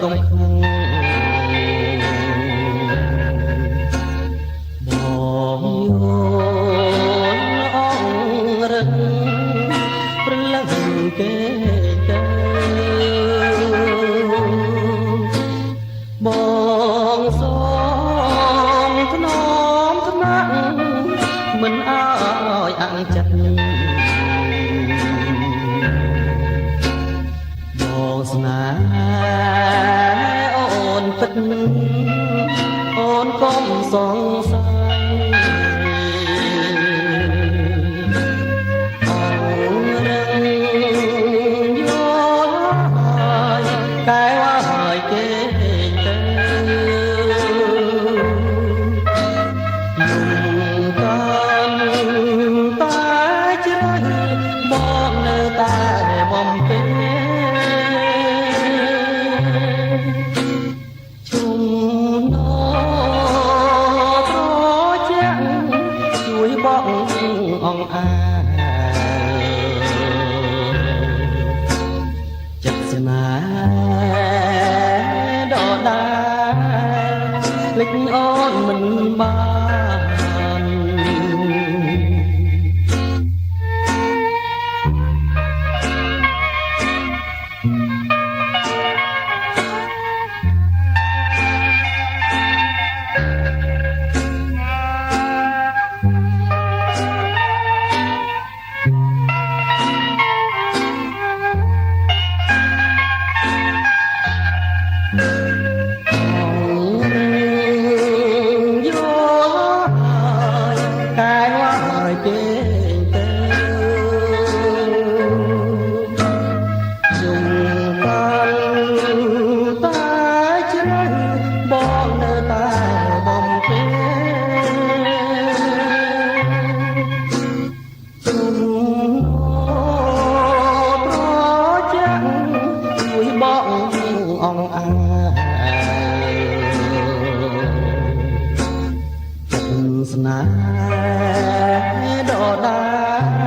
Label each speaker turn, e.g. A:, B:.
A: កំខឹងបងយល់អងរឹងព្រលឹងគេទៅបងសូមថ្នមថ្នាក់មិនអើយអាំងចិត្តបងស្នេហ៍អូនពិតអូនកុំសង្ស័យអរឹងយល់ហើយកែវហើយគេទៅយំកាន់តែជ្រៅបងនៅតែបំពេញជុំនោត្រជាក់ជួយបងអង្អាចិត្តស្នេហ៍ដដែលភ្លេចអូនមិនបានអងអាចិត្តស្នេហ៍ដដែល